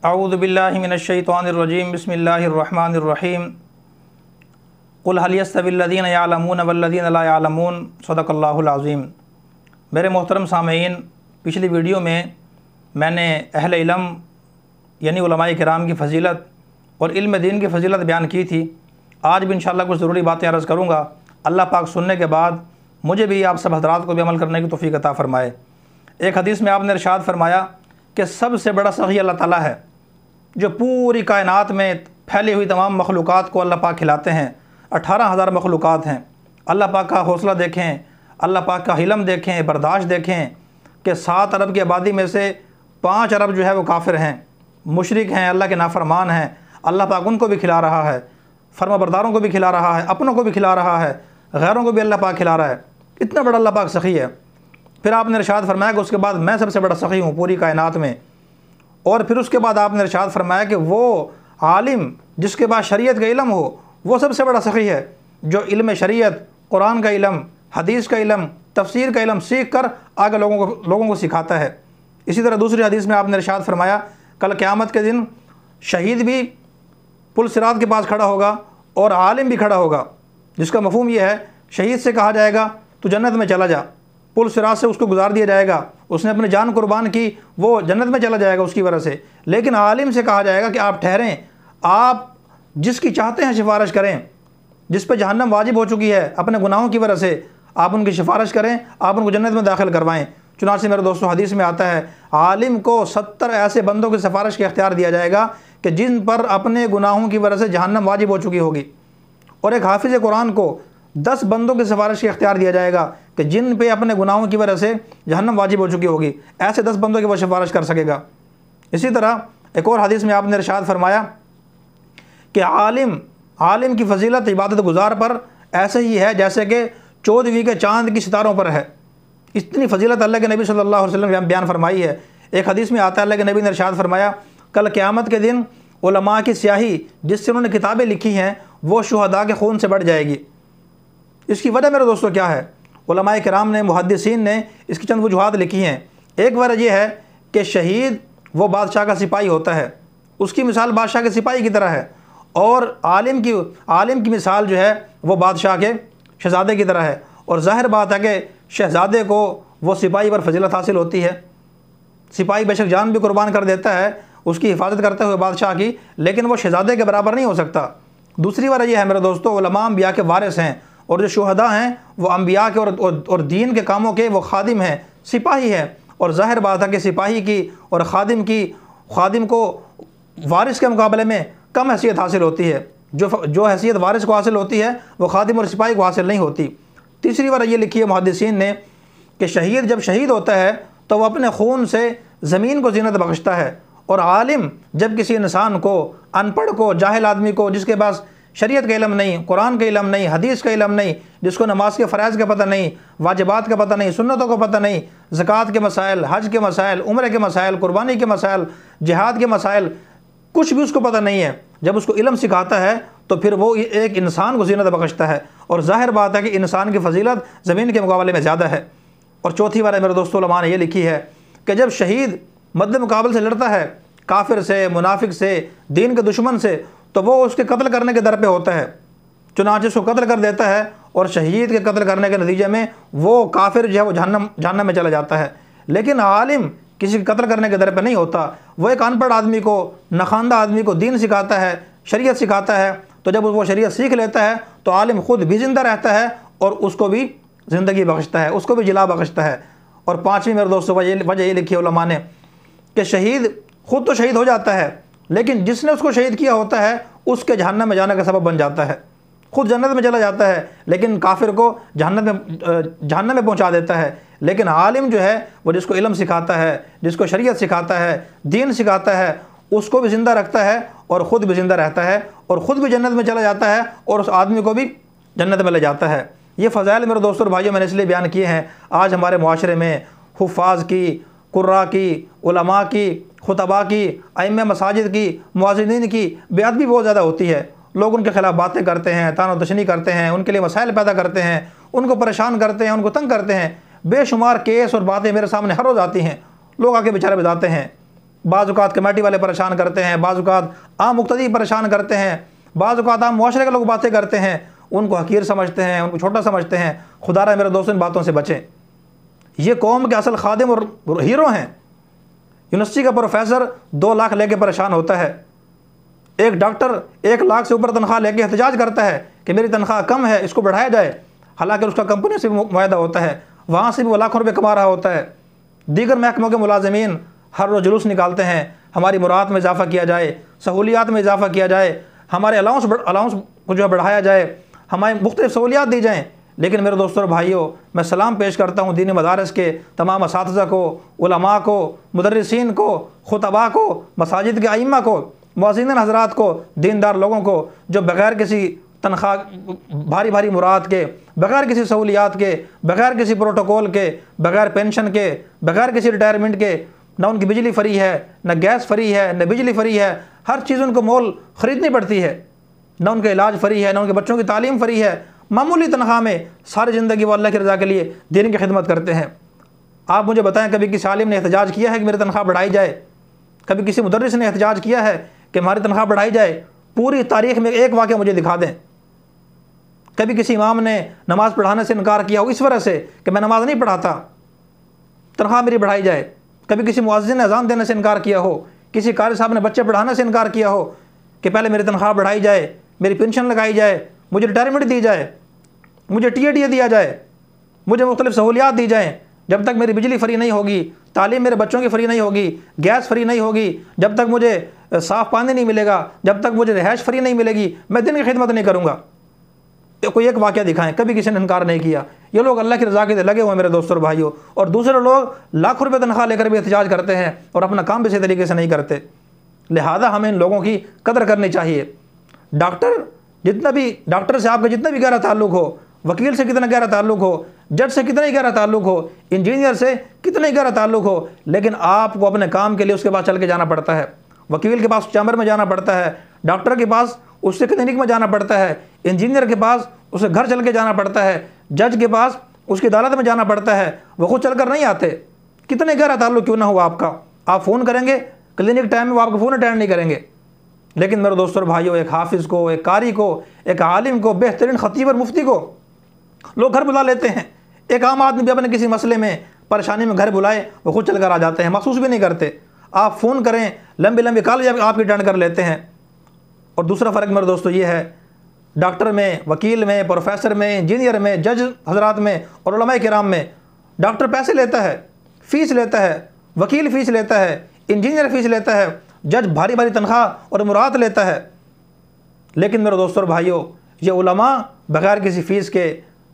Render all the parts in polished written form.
अऊज़ु बिल्लाहि मिनश्शैतानिर्रजीम बिस्मिल्लाहिर्रहमानिर्रहीम क़ुल हल यस्तविल्लज़ीना यअलमून वल्लज़ीना ला यअलमून सदक़ल्लाहुल अज़ीम। मेरे मोहतरम सामीन, पिछली वीडियो में मैंने अहले इल्म यानी उलमाए किराम की फ़जीलत और इल्म दीन की फ़जीलत बयान की थी। आज भी इंशाअल्लाह कुछ ज़रूरी बातें अर्ज़ करूँगा। अल्लाह पाक सुनने के बाद मुझे भी आप सब हज़रात को भी अमल करने की तौफ़ीक़ अता फ़रमाए। एक हदीस में आपने इरशाद फरमाया कि सबसे बड़ा सख़ी अल्लाह ताला है, जो पूरी कायनात में फैली हुई तमाम मखलूक़ात को अल्लाह पाक खिलाते हैं। 18,000 मखलूक़ात हैं। अल्लाह पाक का हौसला देखें, अल्लाह पाक का हिलम देखें, बर्दाश्त देखें कि 7 अरब की आबादी में से 5 अरब जो है वो काफिर हैं, मुशरिक हैं, अल्लाह के नाफरमान हैं। अल्लाह पाक उनको भी खिला रहा है, फर्माबरदारों को भी खिला रहा है, अपनों को भी खिला रहा है, गैरों को भी अल्लाह पाक खिला रहा है। इतना बड़ा अल्लाह पाक सख़ी है। फिर आपने इरशाद फरमाया कि उसके बाद मैं सबसे बड़ा सख़ी हूँ पूरी कायनात में। और फिर उसके बाद आपने इरशाद फरमाया कि वो आलिम जिसके पास शरीयत का इल्म हो वो सबसे बड़ा सख़ी है, जो इल्म शरीयत, कुरान का इल्म, हदीस का इल्म, तफसीर का इल्म सीख कर आगे लोगों को सिखाता है। इसी तरह दूसरी हदीस में आपने इरशाद फरमाया कल क़यामत के दिन शहीद भी पुल सिरात के पास खड़ा होगा और आलिम भी खड़ा होगा, जिसका मफ़हूम यह है शहीद से कहा जाएगा तू जन्नत में चला जा, पुल सिरात से उसको गुजार दिया जाएगा, उसने अपनी जान कुर्बान की, वो जन्नत में चला जाएगा उसकी वजह से। लेकिन आलिम से कहा जाएगा कि आप ठहरें, आप जिसकी चाहते हैं सिफारिश करें, जिस पर जहन्नम वाजिब हो चुकी है अपने गुनाहों की वजह से, आप उनकी सिफारिश करें, आप उनको जन्नत में दाखिल करवाएं। चुनांचे मेरे दोस्तों हदीस में आता है आलिम को 70 ऐसे बंदों की सिफारिश का इख्तियार दिया जाएगा कि जिन पर अपने गुनाहों की वजह से जहन्नम वाजिब हो चुकी होगी। और एक हाफिज़ कुरान को 10 बंदों की सिफारिश का इख्तियार दिया जाएगा कि जिन पे अपने गुनाहों की वजह से जहन्नम वाजिब हो चुकी होगी, ऐसे 10 बंदों की वो सिफारिश कर सकेगा। इसी तरह एक और हदीस में आपने इरशाद फरमाया कि आलिम की फ़जीलत इबादत गुजार पर ऐसे ही है जैसे कि 14वीं के चाँद की सितारों पर है। इतनी फ़जीलत अल्लाह के नबी सल्लल्लाहु अलैहि वसल्लम ने बयान फरमाई है। एक हदीस में आता है अल्लाह के नबी ने इरशाद फरमाया कल क़यामत के दिन उलमा की स्याही जिससे उन्होंने किताबें लिखी हैं वो शुहदा के खून से बढ़ जाएगी। इसकी वजह मेरे दोस्तों क्या है? उलमाए किराम ने, मुहद्दिसीन ने इसकी चंद वजूहात लिखी हैं। एक वजह यह है कि शहीद वो बादशाह का सिपाही होता है, उसकी मिसाल बादशाह के सिपाही की तरह है, और आलिम की मिसाल जो है वो बादशाह के शहज़ादे की तरह है। और ज़ाहिर बात है कि शहज़ादे को वो सिपाही पर फजीलत हासिल होती है। सिपाही बेशक जान भी कुर्बान कर देता है उसकी हिफाजत करते हुए बादशाह की, लेकिन वो शहज़ादे के बराबर नहीं हो सकता। दूसरी वजह यह है मेरे दोस्तों, उलमा अंबिया के वारिस हैं, और जो शुहदा हैं वो अंबिया के और दीन के कामों के वो खादिम हैं, सिपाही हैं। और ज़ाहिर बात है कि सिपाही की और खादिम को वारिस के मुकाबले में कम हैसियत हासिल होती है। जो हैसियत वारिस को हासिल होती है वो खादिम और सिपाही को हासिल नहीं होती। तीसरी बार ये लिखी है मुहद्दिसीन ने कि शहीद जब शहीद होता है तो वह अपने खून से ज़मीन को ज़ीनत बख्शता है, और आलिम जब किसी इंसान को, अनपढ़ को, जाहिल आदमी को, जिसके पास शरीयत का इल्म नहीं, कुरान का इल्म नहीं, हदीस का इल्म नहीं, जिसको नमाज के फ़राइज़ का पता नहीं, वाजिबात का पता नहीं, सुन्नतों का पता नहीं, ज़कात के मसाइल, हज के मसाइल, उम्र के मसाइल, कुर्बानी के मसाइल, जिहाद के मसाइल, कुछ भी उसको पता नहीं है, जब उसको इल्म सिखाता है तो फिर वो एक इंसान को ज़ीनत बख्शता है। और ज़ाहिर बात है कि इंसान की फ़जीलत ज़मीन के मुकाबले में ज़्यादा है। और चौथी बार मेरे दोस्तों उलमा ने यह लिखी है कि जब शहीद मद्दे मुकाबले से लड़ता है काफिर से, मुनाफिक से, दीन के दुश्मन से, तो वो उसके कत्ल करने के दर पे होता है। चुनांचे उसको कत्ल कर देता है, और शहीद के कत्ल करने के नतीजे में वो काफिर जो है वो जहन्नम में चला जाता है। लेकिन आलिम किसी के कत्ल करने के दर पे नहीं होता। वो एक अनपढ़ आदमी को, नखानदा आदमी को दीन सिखाता है, शरीयत सिखाता है। तो जब वो शरीयत सीख लेता है तो आलिम खुद भी ज़िंदा रहता है और उसको भी ज़िंदगी बख्शता है, उसको भी जिला बख्शता है। और पाँचवीं मेरे दोस्तों वजह ये लिखी है उलमा ने कि शहीद खुद तो शहीद हो जाता है, लेकिन जिसने उसको शहीद किया होता है उसके जहन्नम में जाने का सबब बन जाता है। खुद जन्नत में चला जाता है लेकिन काफिर को जहन्नम में पहुंचा देता है। लेकिन आलिम जो है वो जिसको इल्म सिखाता है, जिसको शरीयत सिखाता है, दीन सिखाता है, उसको भी ज़िंदा रखता है और ख़ुद भी ज़िंदा रहता है, और ख़ुद भी जन्नत में चला जाता है और उस आदमी को भी जन्नत में ले जाता है। ये फ़ज़ाइल मेरे दोस्तों और भाइयों मैंने इसलिए बयान किए हैं। आज हमारे मुआशरे में हुफ़ाज़ की, कुर्रा की, उलमा की, खुतबा की, अइम्मा मसाजिद की, मुअज़्ज़िनीन की बेअदबी बहुत ज़्यादा होती है। लोग उनके खिलाफ़ बातें करते हैं, तानो-तशनी करते हैं, उनके लिए मसाइल पैदा करते हैं, उनको परेशान करते हैं, उनको तंग करते हैं। बेशुमार केस और बातें मेरे सामने हर रोज़ आती हैं। लोग आके बेचारे बताते हैं बाज़-औक़ात कमेटी वाले परेशान करते हैं, बाज़-औक़ात आम मुक़्तदी परेशान करते हैं, बाज़-औक़ात आम मुआशरे के लोग बातें करते हैं, उनको हक़ीर समझते हैं, उनको छोटा समझते हैं। खुदारा मेरे दोस्तों, इन बातों से बचें। ये कौम के असल खादिम और हीरो हैं। यूनिवर्सिटी का प्रोफेसर 2 लाख लेके परेशान होता है, एक डॉक्टर 1 लाख से ऊपर तनख्वाह लेके एहतजाज करता है कि मेरी तनख्वाह कम है, इसको बढ़ाया जाए, हालांकि उसका कंपनी से भी मुआहदा होता है, वहाँ से भी वो लाखों रुपये कमा रहा होता है। दीगर महकमों के मुलाजमीन हर रोज़ जुलूस निकालते हैं, हमारी मुराद में इजाफ़ा किया जाए, सहूलियात में इजाफ़ा किया जाए, हमारे अलाउंस को जो है बढ़ाया जाए, हमारी मुख्तलिफ़ सहूलियात दी जाएँ। लेकिन मेरे दोस्तों और भाइयों, मैं सलाम पेश करता हूँ दीनी मदारस के तमाम असातिज़ा को, उलमा को, मुदर्रिसीन को, खुतबा को, मसाजिद के आइम्मा को, मुअज़्ज़िनीन हज़रात को, दीनदार लोगों को, जो बग़ैर किसी तनख्वाह, भारी भारी मुराद के, बग़ैर किसी सहूलियात के, बग़ैर किसी प्रोटोकॉल के, बग़ैर पेंशन के, बग़ैर किसी रिटायरमेंट के, न उनकी बिजली फ्री है, न गैस फ्री है, न बिजली फ्री है, हर चीज़ उनको मोल ख़रीदनी पड़ती है, न उनका इलाज फ्री है, न उनके बच्चों की तालीम फ्री है। मामूली तनख्वाह में सारी ज़िंदगी वो अल्लाह की रज़ा के लिए दीन की खिदमत करते हैं। आप मुझे बताएं, कभी किसी आलिम ने एहतजाज किया है कि मेरी तनख्वाह बढ़ाई जाए? कभी किसी मुदर्रिस ने एहतजाज किया है कि हमारी तनख्वाह बढ़ाई जाए? पूरी तारीख़ में एक वाक़या मुझे दिखा दें। कभी किसी इमाम ने नमाज़ पढ़ाने से इनकार किया हो इस वजह से कि मैं नमाज़ नहीं पढ़ाता, तनख्वाह मेरी बढ़ाई जाए? कभी किसी मुअज़्ज़िन ने अज़ान देने से इनकार किया हो, किसी कारी साहब ने बच्चे पढ़ाने से इनकार किया हो कि पहले मेरी तनख्वाह बढ़ाई जाए, मेरी पेंशन लगाई जाए, मुझे रिटायरमेंट दी जाए, मुझे टीएडीए दिया जाए, मुझे मुख्तलिफ़ सहूलियात दी जाएँ, जब तक मेरी बिजली फ्री नहीं होगी, तालीम मेरे बच्चों की फ्री नहीं होगी, गैस फ्री नहीं होगी, जब तक मुझे साफ़ पानी नहीं मिलेगा, जब तक मुझे रिहाइश फ्री नहीं मिलेगी, मैं दिन की खिदमत नहीं करूँगा। तो कोई एक वाक़या दिखाएं, कभी किसी ने इनकार नहीं किया। ये लोग अल्लाह की रज़ा के लगे हुए मेरे दोस्तों और भाइयों, और दूसरे लोग लाखों रुपये तनख्वाह लेकर भी एहतजाज करते हैं और अपना काम भी सही तरीके से नहीं करते। लिहाजा हमें इन लोगों की कदर करनी चाहिए। डॉक्टर से आपका जितना भी गहरा ताल्लुक़ हो, वकील से कितना गहरा ताल्लुक़ हो, जज से कितना ही गहरा ताल्लुक़ हो, इंजीनियर से कितना ही गहरा ताल्लुक़ हो, लेकिन आपको अपने काम के लिए उसके पास चल के जाना पड़ता है। वकील के पास चैम्बर में जाना पड़ता है, डॉक्टर के पास उससे क्लिनिक में जाना पड़ता है, इंजीनियर के पास उसे घर चल के जाना पड़ता है, जज के पास उसकी अदालत में जाना पड़ता है, वो खुद चल कर नहीं आते। कितने गहरा ताल्लुक़ क्यों ना हो आपका, आप फ़ोन करेंगे क्लिनिक टाइम में, वो आपको फ़ोन अटेंड नहीं करेंगे। लेकिन मेरे दोस्तों और भाइयों, एक हाफिज़ को, एक कारी को, एक आलिम को, बेहतरीन ख़तीब और मुफ्ती को लोग घर बुला लेते हैं। एक आम आदमी भी अपने किसी मसले में, परेशानी में घर बुलाए, वो खुद चल कर आ जाते हैं, महसूस भी नहीं करते। आप फ़ोन करें, लंबी लंबी कॉल आपकी अटेंड कर लेते हैं। और दूसरा फ़र्क मेरे दोस्तों ये है, डॉक्टर में, वकील में, प्रोफेसर में, इंजीनियर में, जज हजरात में और उलमा किराम में डॉक्टर पैसे लेता है, फ़ीस लेता है, वकील फ़ीस लेता है, इंजीनियर फ़ीस लेता है, जज भारी भारी तनख्वाह और मुराद लेता है। लेकिन मेरे दोस्तों और भाइयों, ये उलमा बग़ैर किसी फ़ीस के,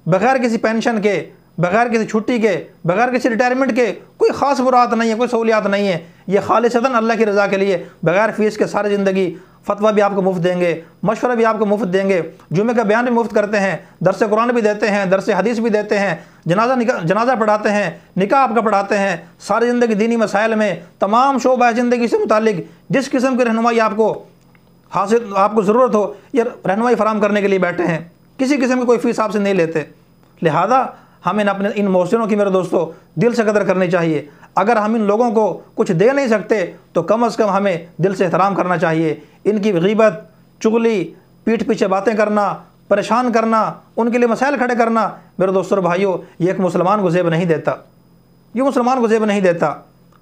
बग़ैर किसी पेंशन के, बग़ैर किसी छुट्टी के, बग़ैर किसी रिटायरमेंट के, कोई ख़ास मुराद नहीं है, कोई सहूलियात नहीं है, ये खालिसतन अल्लाह की रज़ा के लिए बग़ैर फ़ीस के सारी ज़िंदगी फतवा भी आपको मुफ्त देंगे, मशवरा भी आपको मुफ्त देंगे, जुमे का बयान भी मुफ्त करते हैं, दरस कुरान भी देते हैं, दरस हदीस भी देते हैं, जनाजा पढ़ाते हैं, निकाह आपका पढ़ाते हैं। सारी ज़िंदगी दीनी मसाइल में तमाम शोबा ज़िंदगी से मुतालिक जिस किस्म की रहनुमाई आपको ज़रूरत हो, ये रहनुमाई फ़राम करने के लिए बैठे हैं। किसी किस्म की कोई फ़ीस आपसे नहीं लेते। लिहाजा हमें अपने इन मोहसिनों की मेरे दोस्तों दिल से कदर करनी चाहिए। अगर हम इन लोगों को कुछ दे नहीं सकते तो कम अज़ कम हमें दिल से एहतराम करना चाहिए। इनकी ग़ीबत, चुगली, पीठ पीछे बातें करना, परेशान करना, उनके लिए मसाइल खड़े करना, मेरे दोस्तों और भाइयों, ये एक मुसलमान को ज़ेब नहीं देता, ये मुसलमान को ज़ेब नहीं देता।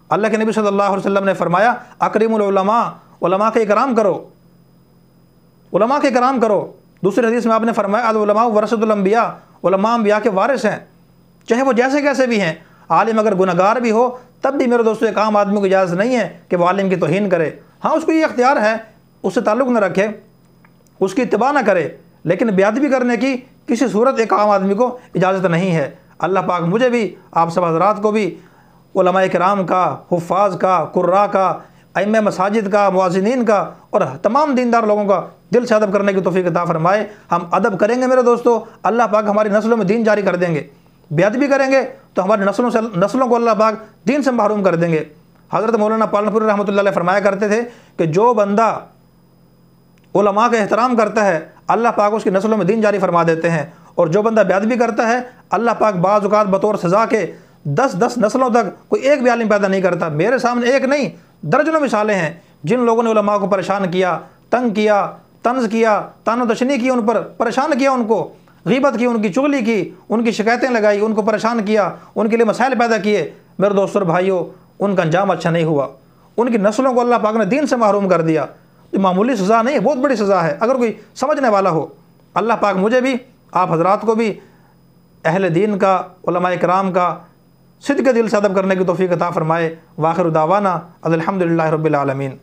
अल्लाह के नबी सल्लल्लाहु अलैहि वसल्लम ने फरमाया, अकरीमुल उलमा, उलमा के इकराम करो, उलमा के इकराम करो। दूसरी हदीस में आपने फरमाया, अल उलमा वरसतुल अंबिया, उलमा अंबिया के वारिस हैं, चाहे वो जैसे कैसे भी हैं। आलिम अगर गुनहगार भी हो तब भी मेरे दोस्तों एक आम आदमी को इजाज़त नहीं है कि वो आलिम की तौहीन करे। हाँ, उसको ये इख्तियार है, उससे ताल्लुक़ न रखे, उसकी इत्तिबा न करे, लेकिन बेअदबी करने की किसी सूरत एक आम आदमी को इजाज़त नहीं है। अल्लाह पाक मुझे भी, आप सब हज़रात को भी उलमाए किराम का, हुफ़ाज़ का, कुर्रा का, अइम्मे मसाजिद का, मुअज़्ज़िनीन का और तमाम दीनदार लोगों का दिल से अदब करने की तौफ़ीक़ अता फ़रमाए। हम अदब करेंगे मेरे दोस्तों, अल्लाह पाक हमारी नस्लों में दीन जारी कर देंगे। बेअदबी करेंगे तो हमारी नस्लों को अल्लाह पाक दीन से महरूम कर देंगे। हज़रत मौलाना पालनपुरी रहमतुल्लाह अलैह फरमाया करते थे कि जो बंदा उलमा का एहतराम करता है, अल्लाह पाक उसकी नस्लों में दीन जारी फरमा देते हैं, और जो बंदा बेअदबी करता है, अल्लाह पाक बाज़ औक़ात बतौर सज़ा के 10-10 नस्लों तक कोई एक भी आलिम पैदा नहीं करता। मेरे सामने एक नहीं दर्जनों मिसालें हैं जिन लोगों ने उलमा को परेशान किया, तंग किया, तंज किया, ताना-तशनी की, उन पर परेशान किया, उनको ग़ीबत की, उनकी चुगली की, उनकी शिकायतें लगाई, उनको परेशान किया, उनके लिए मसाइल पैदा किए। मेरे दोस्तों और भाइयों, उनका अंजाम अच्छा नहीं हुआ। उनकी नस्लों को अल्लाह पाक ने दीन से महरूम कर दिया। ये मामूली सज़ा नहीं, बहुत बड़ी सज़ा है अगर कोई समझने वाला हो। अल्लाह पाक मुझे भी, आप हज़रात को भी अहले दीन का, उलमाए किराम का सिद्क़ दिल से अदब करने की तौफ़ीक़ अता फ़रमाए। वाखिर दावाना अल्हम्दुलिल्लाहि रब्बिल आलमीन।